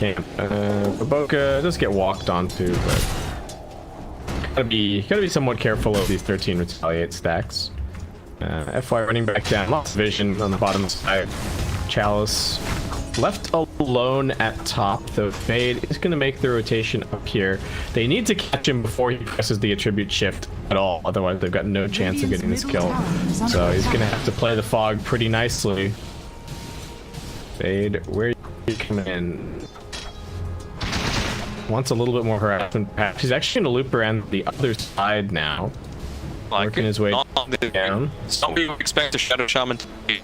camp. Boca does get walked onto, but gotta be somewhat careful of these 13 retaliate stacks. FY running back down, lots of vision on the bottom side. Chalice left alone at top, though Fade is going to make the rotation up here. They need to catch him before he presses the attribute shift at all, otherwise they've got no chance of getting this kill. So he's going to have to play the fog pretty nicely. Fade, where are you coming in? Wants a little bit more harassment. He's actually going to loop around the other side now. Working his way down. It's not what you expect a Shadow Shaman to be.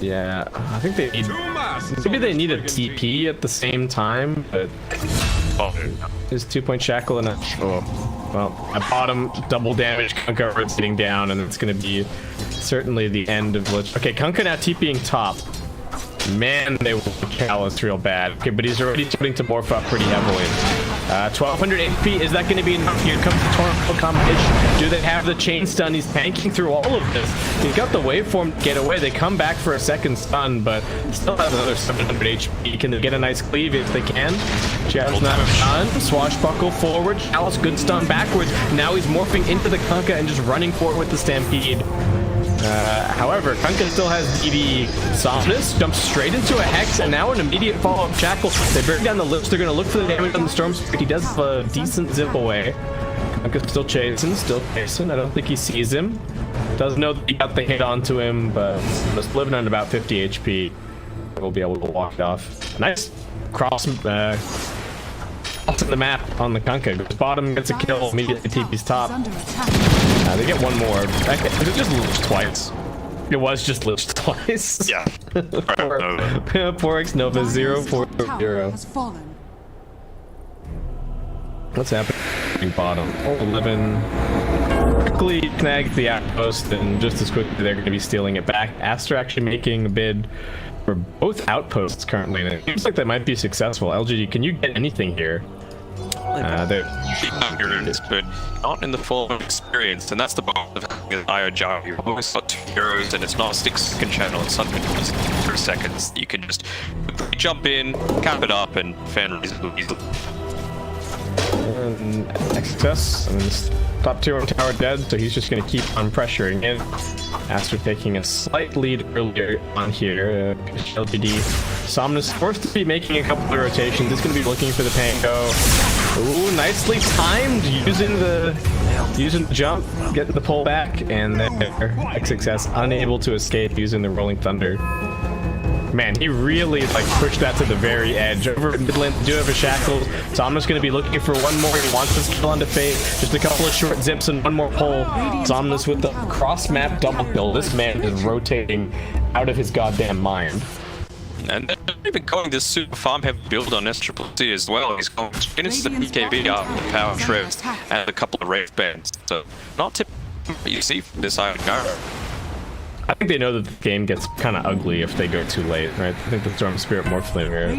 Yeah, I think they need... Maybe they need a TP at the same time, but... His 2-point shackle and a... Oh, well, at bottom, double damage, Kunkka rotating down, and it's going to be certainly the end of Lich. Okay, Kunkka now TPing top. Man, they will Chalice real bad. Okay, but he's already starting to morph up pretty heavily. 1200 HP, is that going to be enough? Here comes the Torrential competition. Do they have the chain stun? He's tanking through all of this. He's got the waveform to get away. They come back for a second stun, but still has another 700 HP. Can they get a nice cleave if they can? Chalice not done. Swashbuckle forward. Chalice good stun backwards. Now he's morphing into the Kunkka and just running for it with the Stampede. However, Kunkka still has DD. Softness jumps straight into a Hex, and now an immediate follow-up Shackle. They bring down the lips. They're going to look for the damage on the Storm Spirit. He does have a decent zip away. Kunkka's still chasing. I don't think he sees him. Does know that he got the hit onto him, but just living on about 50 HP. We'll be able to walk it off. Nice cross off the map on the Kunkka. Goes bottom, gets a kill, immediately TP's top. They get one more. Was it just liched twice? It was just liched twice. Yeah. Poor X Nova 040. What's happening? Bottom. 11. Quickly snag the outpost, and just as quickly they're going to be stealing it back. Aster actually making a bid for both outposts currently, and it seems like they might be successful. LGD, can you get anything here? But not in the form of experience, and that's the problem of having an IO jar. You've always got 2 heroes, and it's not a 6-second channel, it's something that's 3 seconds. You can just jump in, cap it up, and fan reasonably easily. Success, and this top tier tower dead, so he's just going to keep on pressuring in. Aster taking a slight lead earlier on here. PSG.LGD. Somnus forced to be making a couple of rotations. He's going to be looking for the Pango. Ooh, nicely timed, using the jump, getting the pull back, and there, XXS unable to escape using the Rolling Thunder. Man, he really like pushed that to the very edge. Over in mid lane, do have a shackle. Somnus going to be looking for one more. He wants this kill onto Fate. Just a couple of short zips and one more pull. Somnus with the cross map double kill. This man is rotating out of his goddamn mind. And they're even going this super farm heavy build on SCCC as well. He's going to finish the PKV up, the power shreds, and a couple of rave bands. So not typical what you see from this Iron Guard. I think they know that the game gets kind of ugly if they go too late, right? I think the Storm Spirit Morphling are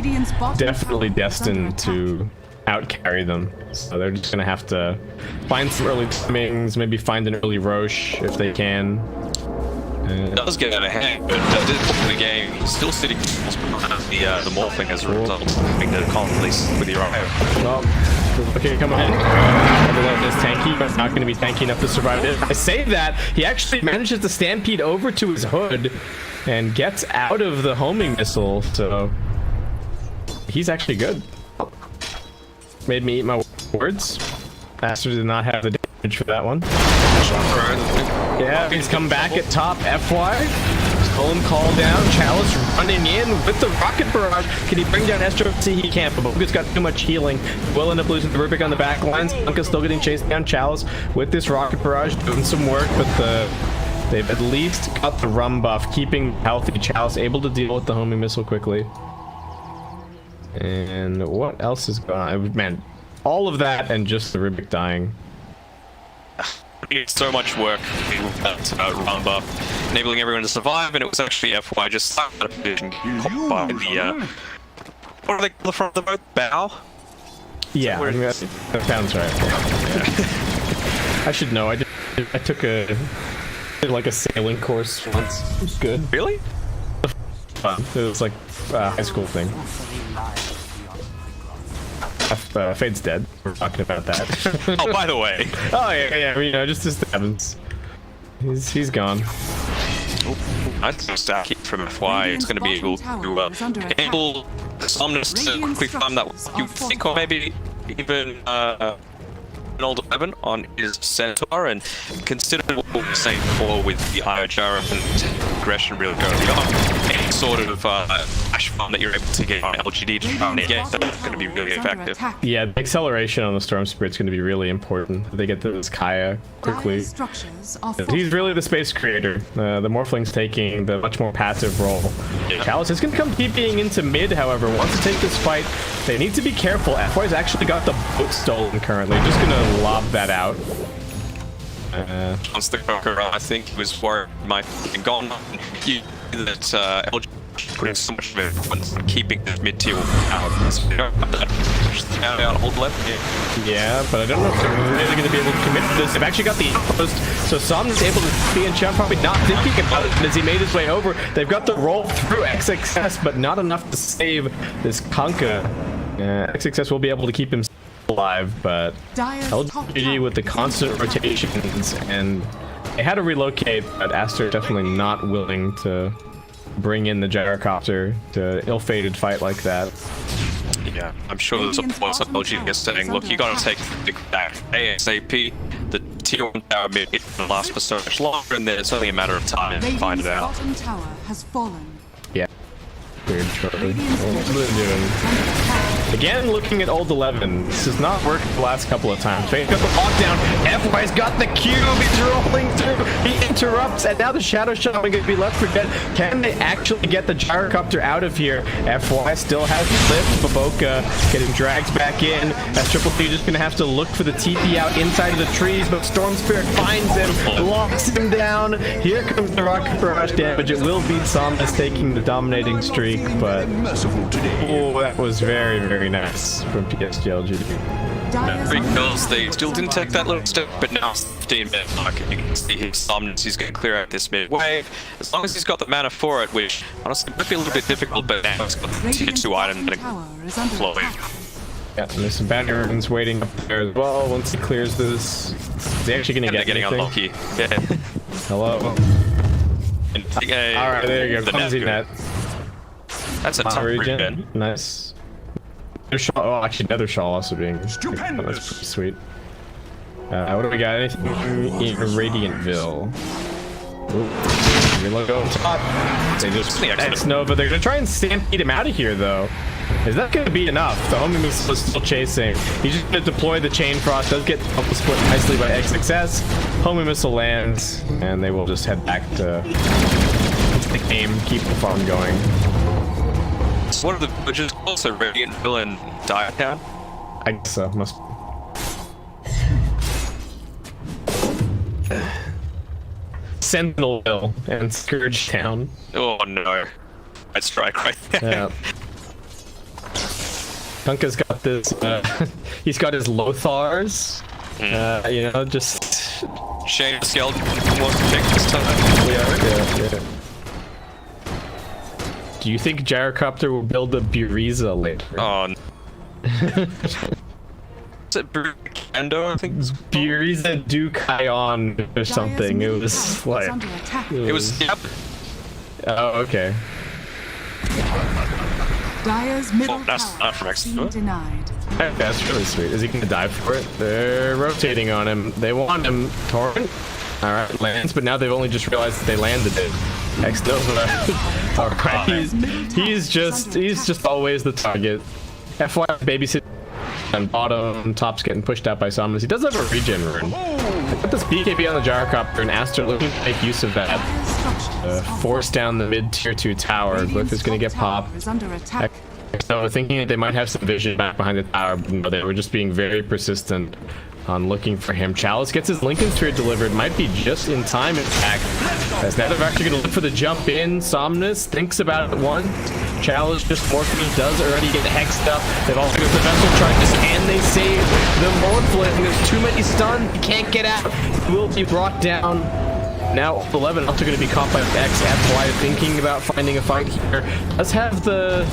definitely destined to outcarry them. So they're just going to have to find some early timings, maybe find an early Roche if they can. It does get out of hand, but at this point in the game, he's still sitting the morphing as a result of having the conflicts with your eye. Well, okay, come on. Everyone is tanky, but not going to be tanky enough to survive it. I say that, he actually manages to stampede over to his hood and gets out of the homing missile, so he's actually good. Made me eat my words. Aster did not have the damage for that one. Yeah, he's come back at top. FY. Stolen call down. Chalice running in with the rocket barrage. Can he bring down SCCC? He can't, but Boga's got too much healing. Will end up losing the Rubik on the back lines. Kunkka's still getting chased down. Chalice with this rocket barrage doing some work, but they've at least got the rum buff, keeping healthy. Chalice able to deal with the homing missile quickly. And what else is going on? Man, all of that and just the Rubik dying. It's so much work with that round buff, enabling everyone to survive, and it was actually FY just slapped out of position by the what are they called the front of the boat? Bow? Yeah, I mean, that sounds right. Yeah. I should know. I took did like a sailing course once. It was good. Really? Fun. It was like a high school thing. Fade's dead. We're talking about that. Oh, by the way. Oh yeah, you know, just happens. He's gone. I'd stack it from FY. It's going to be able to enable Somnus to quickly farm that you think, or maybe even an old 11 on his centaur, and consider what we were saying before with the IO jar and aggression really going beyond any sort of flash farm that you're able to get on LGD to farm it. Yeah, that's going to be really effective. Yeah, the acceleration on the Storm Spirit's going to be really important. They get this Kaya quickly. He's really the space creator. The Morphling's taking the much more passive role. Yeah. Chalice is going to come TPing into mid, however, wants to take this fight. They need to be careful. FY's actually got the boat stolen currently. Just going to lob that out. Once the Conqueror, I think he was worried might be gone. You that LG putting so much of importance in keeping the mid-tier out. Hold left. Yeah, but I don't know if they're really going to be able to commit to this. They've actually got the outpost, so Somnus able to be in Chum, probably not thinking about it as he made his way over. They've got the roll through XXS, but not enough to save this Conka. XXS will be able to keep him alive, but LGD with the constant rotations, and they had to relocate, but Aster definitely not willing to bring in the gyrocopter to ill-fated fight like that. Yeah, I'm sure there's a point of LGD is saying, look, you gotta take the back ASAP. The tier 1 tower mid it can last for so much longer, and then it's only a matter of time to find it out. Yeah. Weird shortly. What are they doing? Again, looking at old 11. This has not worked the last couple of times. Fade's got the lockdown. FY's got the cube. He's rolling through. He interrupts, and now the Shadow Shaman going to be left for dead. Can they actually get the gyrocopter out of here? FY still has the lift. Baboka getting dragged back in. As Triple T just going to have to look for the TP out inside of the trees, but Storm Spirit finds him, locks him down. Here comes the rocket barrage damage. It will beat Somnus taking the dominating streak, but oh, that was very, very nice from PSG.LGD. 3 kills, they still didn't take that little step, but now it's 15 minute mark, and you can see his Somnus, he's going to clear out this mid wave. As long as he's got the mana for it, which honestly might be a little bit difficult, but now he's got the tier 2 item that can flow in. Yeah, and there's some Bannerons waiting up there as well. Once he clears this, is he actually going to get getting anything? unlucky. Yeah. Hello. Alright, there you go. Clumsy net. That's a tough regen. Nice. Oh, actually, Nether Shawl also being. That's pretty sweet. What do we got? Anything in Radiantville? Ooh. Logo up top. They just X-Nova. They're gonna try and stampede him out of here, though. Is that gonna be enough? The homing missile is still chasing. He's just gonna deploy the Chain Frost. Does get double split nicely by XXS. Homing missile lands, and they will just head back to the game, keep the farm going. What are the villages also Radiantville and Diatown? I guess so. Must. Sentinelville and Scourgetown. Oh no. I'd strike right there. Yeah. Punka's got this, he's got his Lothars. You know, just... Shane Skeleton wants to take this time. Yeah. Do you think Gyrocopter will build a Buriza later? Oh, no. Is it Brando? I think it's Buriza Dukion or something. It was like... It was, yep. Oh, okay. Dyer's middle that's not from tower denied. That's really sweet. Is he gonna die for it? They're rotating on him. They want him. Torrent. Alright, lands, but now they've only just realized that they landed it. X-Nova. Alright, he's just always the target. FY babysit and bottom, top's getting pushed out by Somnus. He does have a regen rune. Got this BKB on the Gyrocopter, and Aster looking to make use of that. Force down the mid tier 2 tower. Glyph is gonna get popped. So thinking that they might have some vision back behind the tower, but they were just being very persistent on looking for him. Chalice gets his Lincoln Sphere delivered, might be just in time, in fact. As now they're actually going to look for the jump in. Somnus thinks about it once. Chalice just morphing, does already get hexed up. They've also got the vessel charges. Can they save the Morphling? There's too many stuns. He can't get out. He will be brought down. Now 11 also going to be caught by X. FY thinking about finding a fight here. Let's have the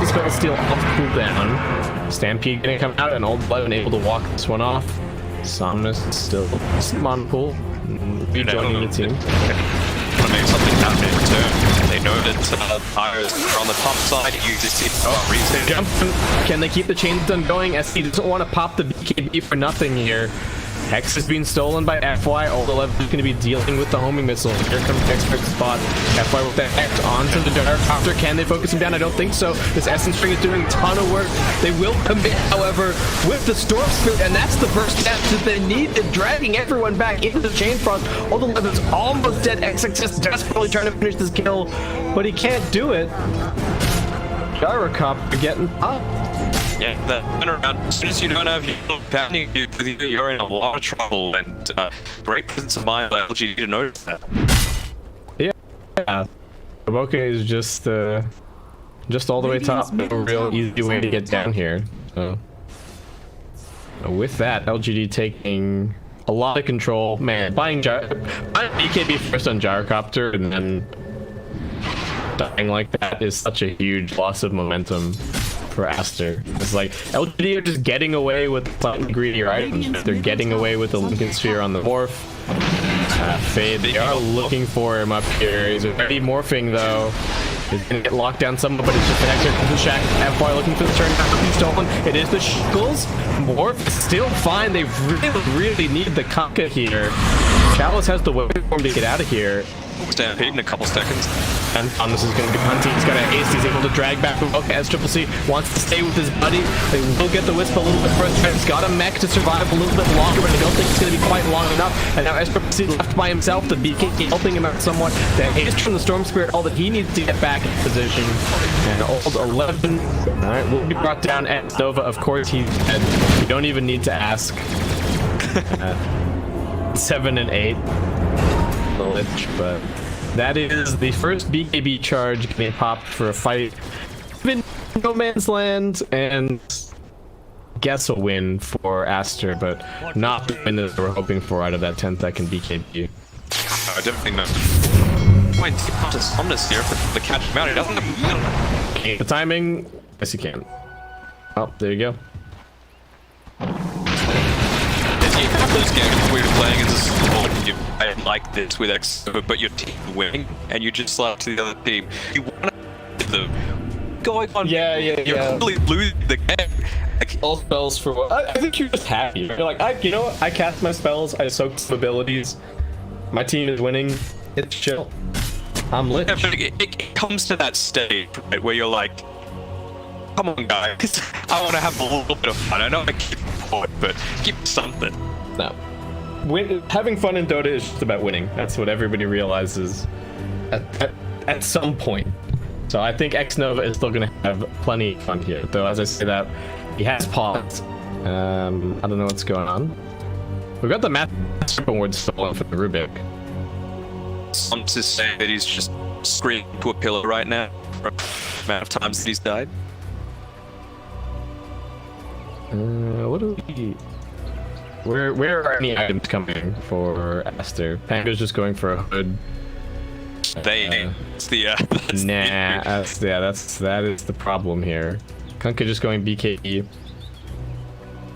spell steal off cooldown. Stampede gonna come out, and Old 11 able to walk this one off. Somnus still on pool, rejoining the team. Want to make something happen in return. They know that Tires are on the top side. You just see reason. Jump. Can they keep the chain stun going? SC doesn't want to pop the BKB for nothing here. Hex is being stolen by FY. Old 11 is going to be dealing with the homing missile. Here comes Expert spot. FY with that Hex onto the Gyrocopter. Can they focus him down? I don't think so. This Essence Ring is doing a ton of work. They will commit, however, with the Storm Spirit, and that's the first step that they need. They're dragging everyone back into the Chain Frost. Old 11's almost dead. XX is desperately trying to finish this kill, but he can't do it. Gyrocopter getting up. Yeah, that turnaround. As soon as you don't have your pounding, you're in a lot of trouble, and great presence of mind by LGD to notice that. Yeah. Bo3 is just all the way top. A real easy way to get down here. So with that, LGD taking a lot of control. Man, buying BKB first on Gyrocopter and then dying like that is such a huge loss of momentum for Aster. It's like LGD are just getting away with slightly greedier items. They're getting away with the Lincoln Sphere on the Morph. Fade, they are looking for him up here. He's already morphing though. He's gonna get locked down somewhat, but it's just an extra from the Shack. FY looking for the turn back. He's stolen. It is the Shekels. Morph is still fine. They really need the Kanka here. Chalice has the weapon for him to get out of here. Stampede in a couple seconds. And Thomas is going to be hunting. He's got an ace. He's able to drag back. Okay, SCCC wants to stay with his buddy. They will get the Wisp a little bit first. He's got a mech to survive a little bit longer, but I don't think it's going to be quite long enough. And now SCCC left by himself. The BK helping him out somewhat. The ace from the Storm Spirit, all that he needs to get back in position. And Old 11, all right, will be brought down at Nova. Of course, he's dead. You don't even need to ask. 7 and 8. But that is the first BKB charge getting popped for a fight in no man's land, and guess a win for Aster, but not the win that we're hoping for out of that 10-second BKB. I definitely know. Wait, to Somnus here for the catch him out. He doesn't have the timing. Yes, you can. Oh, there you go. Those games we were playing as a squad, I like this with X, but your team winning, and you just slap to the other team. You want to the going on. You're completely losing the game. Like, all spells for what? I think you're just happy. You're like, you know what? I cast my spells. I soaked some abilities. My team is winning. It's chill. I'm lit. Yeah, but it comes to that stage, right, where you're like, come on, guys. I want to have a little bit of fun. I know I keep forward, but keep something. No. Having fun in Dota is just about winning. That's what everybody realizes at some point. So I think X-Nova is still going to have plenty of fun here. Though, as I say that, he has paused. I don't know what's going on. We've got the Master Award stolen for the Rubik. Some to say that he's just screaming to a pillar right now for the amount of times that he's died. What do we... Where are any items coming for Aster? Pango's just going for a hood. It's the that is the problem here. Kunkka just going BKE.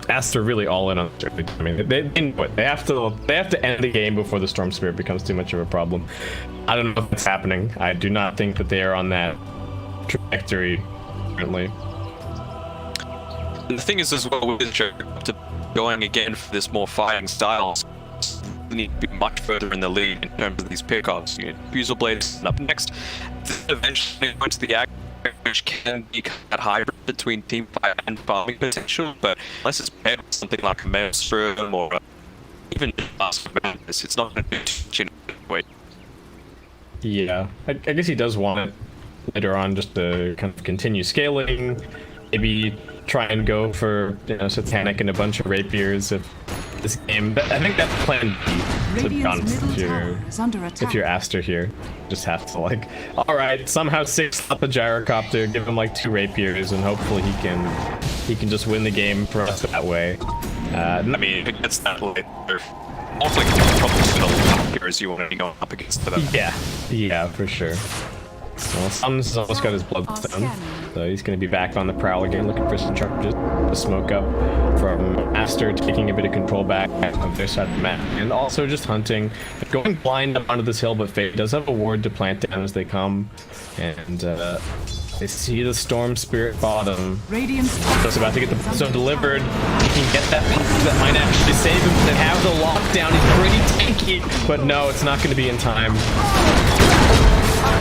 Aster really all in on it. I mean, they have to end the game before the Storm Spirit becomes too much of a problem. I don't know if it's happening. I do not think that they are on that trajectory currently. And the thing is as well with this to going again for this more fighting style, you need to be much further in the lead in terms of these pickups. You know, Fusel Blades up next, then eventually going to the act, which can be that hybrid between team fight and farming potential, but unless it's paired with something like a Maelstrom or even Madness, it's not going to do too much in a way. Yeah, I guess he does want it later on just to kind of continue scaling, maybe try and go for, you know, Satanic and a bunch of rapiers of this game. I think that's plan B, to be honest, if you're Aster here. Just have to, like, alright, somehow 6 up a Gyrocopter, give him like 2 rapiers, and hopefully he can just win the game for us that way. I mean, if it gets that late, also like probably still up here as you want to be going up against for that. Yeah, for sure. Well, Sums almost got his bloodstone, so he's going to be back on the prowl again, looking for some charges to smoke up from Aster, taking a bit of control back of their side of the map, and also just hunting, going blind up onto this hill, but Fate does have a ward to plant down as they come, and they see the Storm Spirit bottom. Just about to get the bloodstone delivered. He can get that might actually save him. They have the lockdown. He's pretty tanky, but no, it's not going to be in time.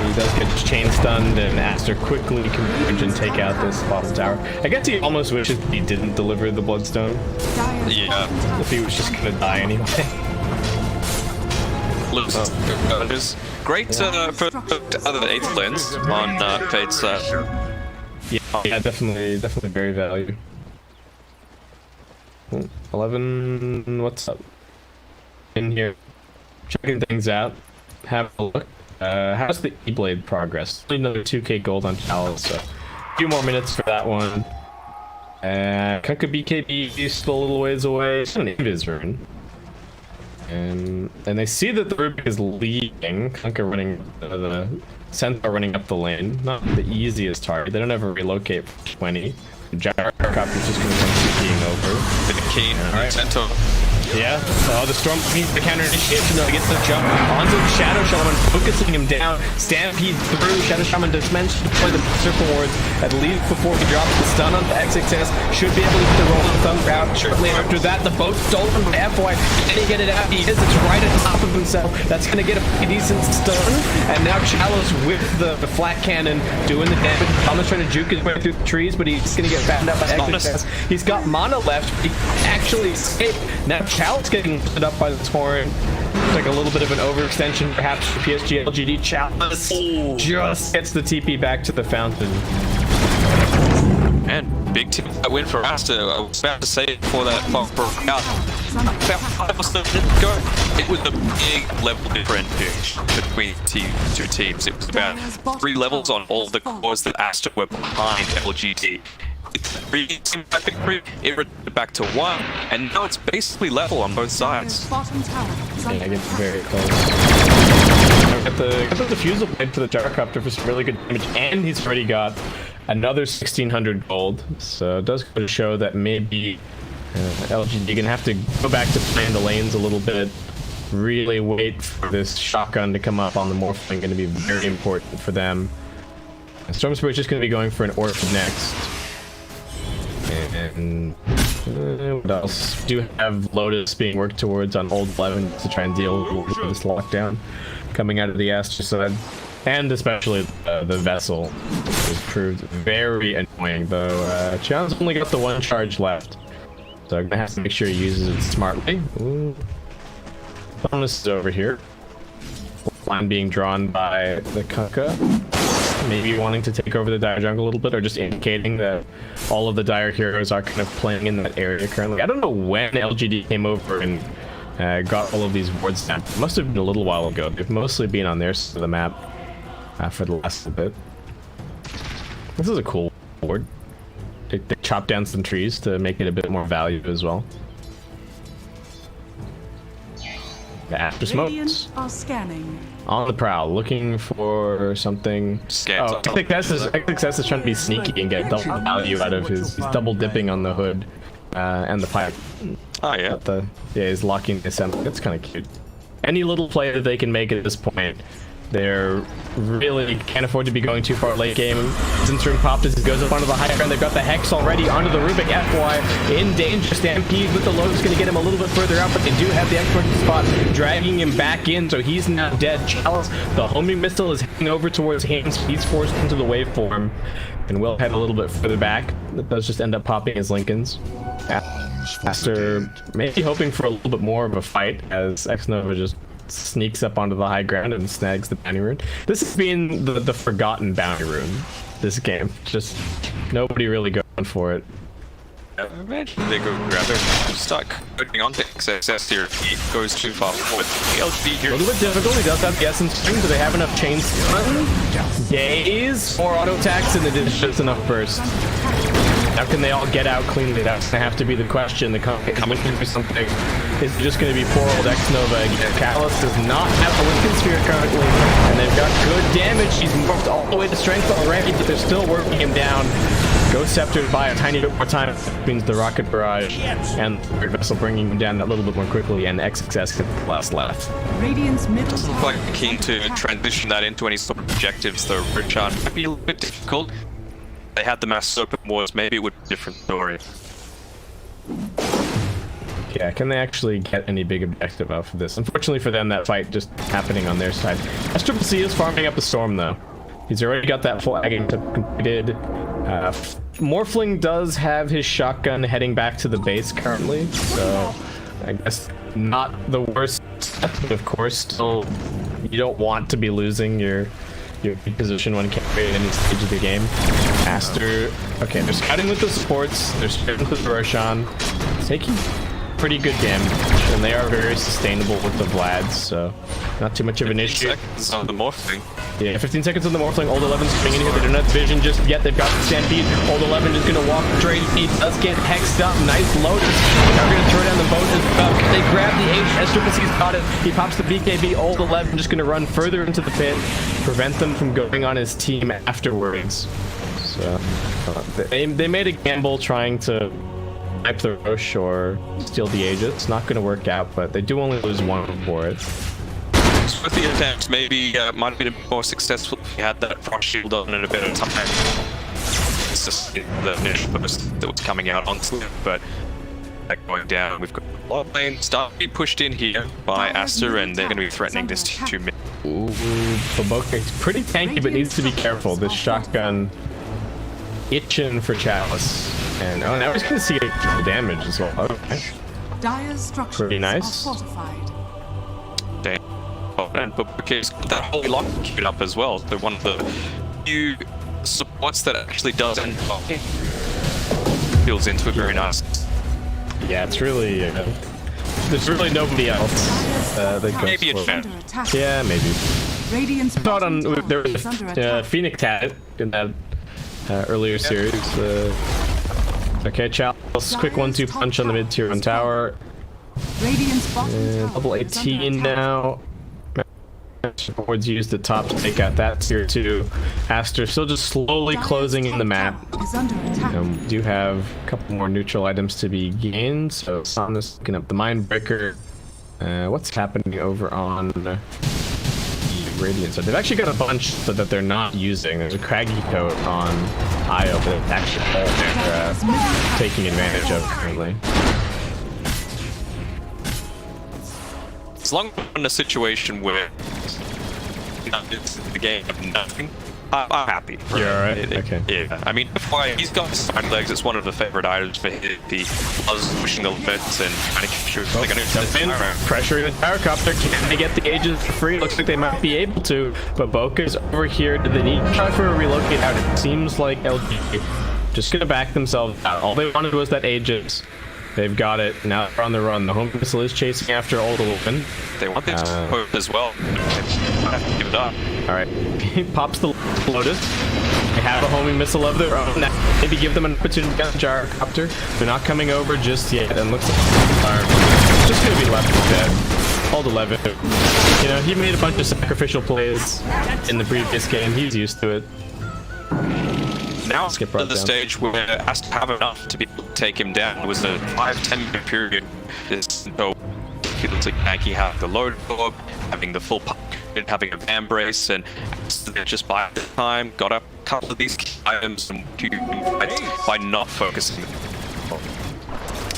He does get his chain stunned, and Aster quickly can manage and take out this bottom tower. I guess he almost wishes he didn't deliver the bloodstone. Yeah. If he was just gonna die anyway. Loses. Great for other 8th lens on Fate's Yeah, definitely very valued. 11, what's up? In here, checking things out. Have a look. How's the E-Blade progress? Another 2k gold on Chalice, so a few more minutes for that one. Kunkka BKB is still a little ways away. It's an Invis rune. And they see that the Rubik is leading. Kunkka running, the Centaur running up the lane. Not the easiest target. They don't ever relocate for 20. Gyrocopter is just going to come CPing over. Bit of keen. Centaur. Yeah, the Storm needs the counter initiation though, gets the jump onto the Shadow Shaman, focusing him down. Stampede through. Shadow Shaman does manage to deploy the circle wards at least before he drops the stun onto XXS. Should be able to get the roll of thumb out. Shortly after that, the boat stolen by FY. Can he get it out? He is. It's right at top of himself. That's going to get a pretty decent stun. And now Chalice with the flat cannon doing the damage. Thomas trying to juke his way through the trees, but he's going to get found out by XXS. He's got mana left. He actually escaped. Now Chalice getting put up by the torrent. It's like a little bit of an overextension, perhaps for PSG.LGD. Chalice just gets the TP back to the fountain. And big win for Aster. I was about to say it before that clock broke out. About 5 or so minutes ago, it was a big level difference between two teams. It was about 3 levels on all the cores that Aster were behind LGD. It returned back to 1, and now it's basically level on both sides. Yeah, I get very close. Got the diffusal blade for the gyrocopter for some really good damage, and he's already got another 1600 gold. So it does go to show that maybe LGD gonna have to go back to playing the lanes a little bit. Really wait for this shotgun to come up on the Morphling. Going to be very important for them. Storm Spirit's just going to be going for an Orb next. And what else? Do have Lotus being worked towards on Old 11 to try and deal with this lockdown coming out of the Aster side, and especially the vessel, which has proved very annoying. Though Chan's only got the 1 charge left, so I'm gonna have to make sure he uses it smartly. Ooh. Bonus is over here. Line being drawn by the Kunkka. Maybe wanting to take over the Dire jungle a little bit, or just indicating that all of the Dire heroes are kind of playing in that area currently. I don't know when LGD came over and got all of these wards down. It must have been a little while ago. They've mostly been on their side of the map for the last little bit. This is a cool ward. They chop down some trees to make it a bit more valuable as well. The Aster smokes. Are scanning. On the prowl, looking for something. Oh, XXS is trying to be sneaky and get double value out of his. He's double dipping on the hood and the pipe. Oh yeah. Yeah, he's locking the assembly. That's kind of cute. Any little play that they can make at this point, they're really can't afford to be going too far late game. Zinstring popped as he goes up onto the high ground. They've got the Hex already onto the Rubik. FY in danger. Stampede with the Lotus going to get him a little bit further out, but they do have the expert spot dragging him back in, so he's now dead. Chalice, the homing missile is heading over towards Haynes. He's forced into the waveform and will head a little bit further back. That does just end up popping his Lincolns. Aster maybe hoping for a little bit more of a fight as X-Nova just sneaks up onto the high ground and snags the bounty rune. This has been the forgotten bounty rune, this game. Just nobody really going for it. Imagine they go grab it, start coding on to XXS here. He goes too far forward. LGD here. A little bit difficult. He does have the essence string. Do they have enough chain stun? Gaze, 4 auto attacks, and it is just enough burst. How can they all get out cleanly? That's gonna have to be the question. The coming to do something. Is it just gonna be poor old X-Nova again? Callus does not have a Lincoln Sphere currently, and they've got good damage. He's morphed all the way to strength already, but they're still working him down. Ghost Scepter by a tiny bit more time means the Rocket Barrage and the third vessel bringing him down a little bit more quickly, and XXS gets the last left. Radiant's middle Doesn't look tower like keen is to under attack. transition that into any sort of objectives, though. Richard might be a little bit difficult. They had the mass open wars, maybe it would be a different story. Yeah, can they actually get any big objective off of this? Unfortunately for them, that fight just happening on their side. SCC is farming up a storm, though. He's already got that flagging completed. Morphling does have his shotgun heading back to the base currently, so I guess not the worst step, but of course, still, you don't want to be losing your position when carrying any stage of the game. Aster, okay, they're scouting with the supports, they're scouting with Roshan, taking pretty good damage, and they are very sustainable with the Vlads, so not too much of an issue. Seconds on the morphing. Yeah, 15 seconds on the Morphling. Old 11's coming in here. They don't have vision just yet. They've got the Stampede. Old 11 is going to walk straight. He does get hexed up. Nice Lotus. Now we're going to throw down the boat as well. They grab the H. SCC's got it. He pops the BKB. Old 11 just going to run further into the pit, prevent them from going on his team afterwards. So they made a gamble trying to snipe the Roche or steal the Aegis. It's not going to work out, but they do only lose one for it. With the attempts, maybe might have been a bit more successful if you had that frost shield on in a bit of time. It's just the initial burst that was coming out on Slim, but going down, we've got a lot of lanes starting to be pushed in here by Aster, and they're going to be threatening this T2 mid. Ooh, Boboka's pretty tanky, but needs to be careful. This shotgun itching for Chalice. And oh, now he's going to see damage as well. Okay. Dire's structures Pretty nice. are fortified. Damn. Oh, and Boboka's got that whole lock queued up as well. They're one of the few supports that actually does end up builds into it very nice. Yeah, it's really there's really nobody else that goes Maybe a for it. fan. Under attack. Yeah, maybe. Radiant's Thought on bottom there tower was is under attack. Phoenix had it in that earlier series. Okay, Chalice, quick 1-2 punch on the mid-tier 1 tower. Radiant's bottom tower Level is under 18 attack. now. Boards used at top to take out that tier 2. Aster still just slowly Dire's closing in the top map. tower is under attack. We do have a couple more neutral items to be gained, so Somnus looking up the Mindbreaker. What's happening over on the Radiant side? They've actually got a bunch so that they're not using. There's a Craggy coat on Io that actually they're taking advantage of currently. As long as we're in a situation where it's the game of nothing, I'm happy. You're alright? Okay. Yeah, I mean, he's got his side legs. It's one of the favorite items for him. He loves pushing the limits and trying to capture. They're going to Pressuring the Pyrocopter. Can they get the Aegis for free? Looks like they might be able to, but Boka's over here. Do they need to try for a relocate out? It seems like LG just gonna back themselves out. All they wanted was that Aegis. They've got it. Now they're on the run. The home missile is chasing after Old 11. They want this hope as well. I have to give it up. Alright. He pops the Lotus. They have a homing missile of their own. Now, maybe give them an opportunity to get the Gyrocopter. They're not coming over just yet, and looks like they're just gonna be left with dead. Old 11. You know, he made a bunch of sacrificial plays in the previous game. He's used to it. Now Let's get to brought the down. stage where it has to have enough to be able to take him down. It was a 5-10 minute period. So feels like Yankee having the load orb, having the full pocket, having a van brace, and just by the time got a couple of these key items and by not focusing.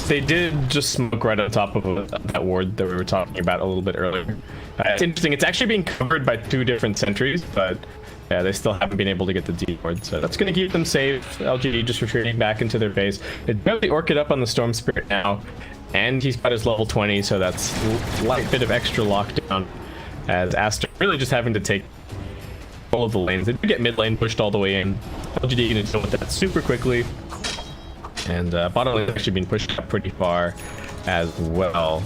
They did just smoke right on top of that ward that we were talking about a little bit earlier. It's interesting. It's actually being covered by 2 different sentries, but yeah, they still haven't been able to get the D ward, so that's going to keep them safe. LGD just retreating back into their base. They have the Orchid up on the Storm Spirit now, and he's got his level 20, so that's a light bit of extra lockdown, as Aster really just having to take all of the lanes. They do get mid lane pushed all the way in. LGD going to deal with that super quickly, and bottom lane actually being pushed up pretty far as well.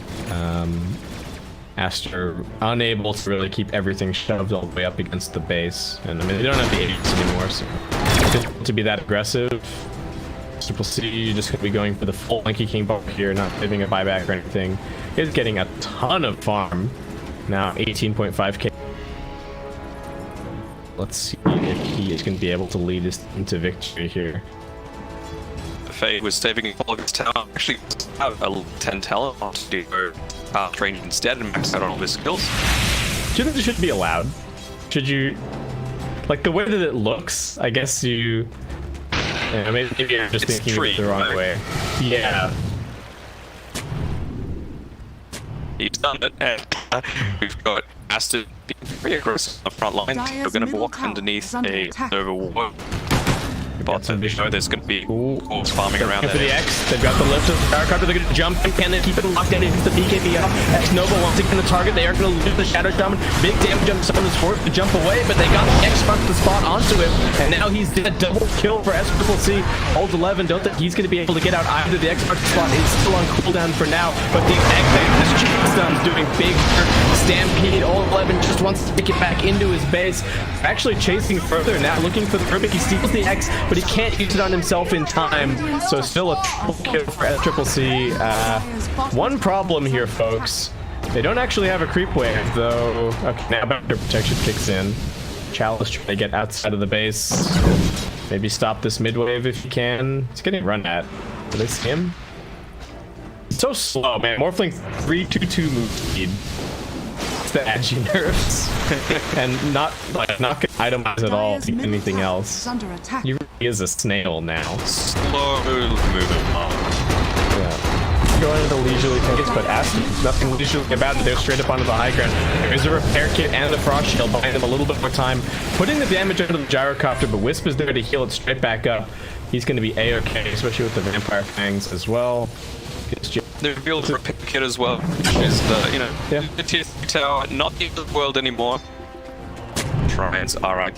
Aster unable to really keep everything shoved all the way up against the base, and I mean they don't have the Aegis anymore, so to be that aggressive, Triple C just gonna be going for the full Monkey King bar here, not giving a buyback or anything. He's getting a ton of farm. Now 18.5k. Let's see if he is gonna be able to lead us into victory here. Fade was saving all of his talent. Actually, have a 10 talent on to do range instead and max out on all his skills. Do you think this should be allowed? Should you, like the way that it looks? I guess you. Yeah, maybe you're just thinking of it the wrong way. Yeah. He's done it, and we've got Aster being very aggressive on the front line. We're going to walk underneath a Nova wall. But there's going to be wolves farming around there. For the X, they've got the lift of the Gyrocopter, they're going to jump in, can they keep it locked in against the BKB up? X-Nova wants to get the target, they are going to lose the Shadow Shaman. Big damage on Summon's forced to jump away, but they got the X-Mark to spot onto him, and now he's dead. Double kill for S-Triple-C. Hold 11, don't think he's going to be able to get out either. The X-Mark spot is still on cooldown for now, but the X-Stun's doing big work. Stampede, Hold 11 just wants to take it back into his base. Actually chasing further now, looking for the Rubik. He steals the X, but he can't use it on himself in time, so still a triple kill for S-Triple-C. One problem here, folks. They don't actually have a creep wave, though. Okay, now Boundary Protection kicks in. Chalice trying to get outside of the base. Maybe stop this mid wave if you can. He's getting run at. Do they see him? He's so slow, man. Morphling 3-2-2 move speed. It's the agi nerfs. And not itemize at all to anything else. He really is a snail now. Slow moving on. Yeah. Going into the leisurely pace, but Aster, nothing leisurely about it. They're straight up onto the high ground. There is a repair kit and the frost shield, buying them a little bit more time, putting the damage under the gyrocopter, but Wisp is there to heal it straight back up. He's going to be a-okay, especially with the vampire fangs as well. The revealed repair kit as well, which is the, you know, the tier 3 tower, not the end of the world anymore. Trans, alright.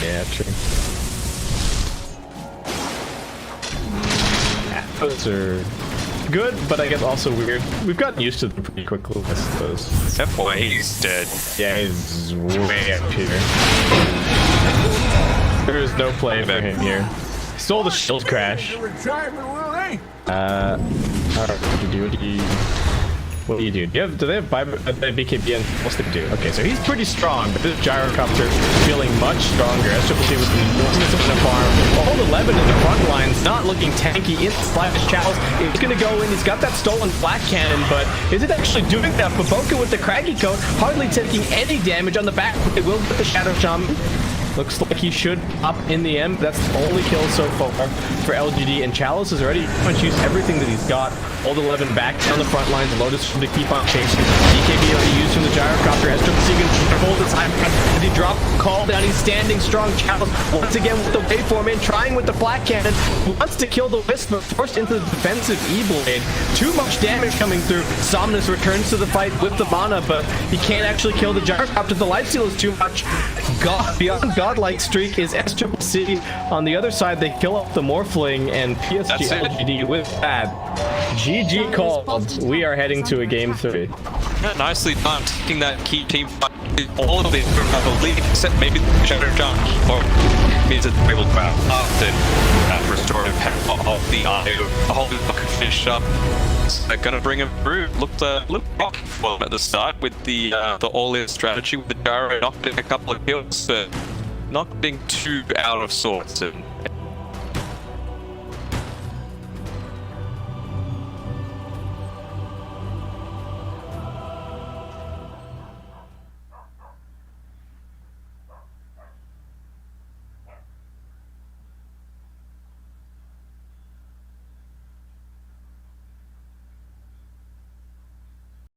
Yeah, true. Those are good, but I guess also weird. We've gotten used to them pretty quickly, I suppose. That boy, he's dead. Yeah, he's way up here. There is no play for him here. Stole the shield crash. Alright, what do you do? Do they have BKB and what's they do? Okay, so he's pretty strong, but this gyrocopter feeling much stronger. S-Triple-C with an enormous amount of farm. Hold 11 in the front lines, not looking tanky. In Slavish Chalice, he's gonna go in. He's got that stolen flat cannon, but is it actually doing that? Baboka with the craggy coat, hardly taking any damage on the back. It will get the Shadow Shaman. Looks like he should up in the end. That's the only kill so far for LGD, and Chalice has already pretty much used everything that he's got. Hold 11 back down the front lines. Lotus to keep on chasing. BKB already used from the gyrocopter. S-Triple-C can hold his high ground. As he dropped call down, he's standing strong. Chalice once again with the waveform in, trying with the flat cannon. Wants to kill the Wisp, but forced into the defensive E-Blade. Too much damage coming through. Somnus returns to the fight with the mana, but he can't actually kill the gyrocopter. The lifesteal is too much. Beyond godlike streak is S-Triple-C. On the other side, they kill off the Morphling, and PSG.LGD with that. GG called. We are heading to a game 3. Yeah, nicely done, taking that key team fight. All of it from the lead, except maybe the Shadow Jump, or means that they're able to grab often restorative power of the eye. The whole fucking finish up. So they're gonna bring him through. Looked rocky for him at the start with the all-in strategy with the gyro, knocked in a couple of kills, not being too out of sorts, and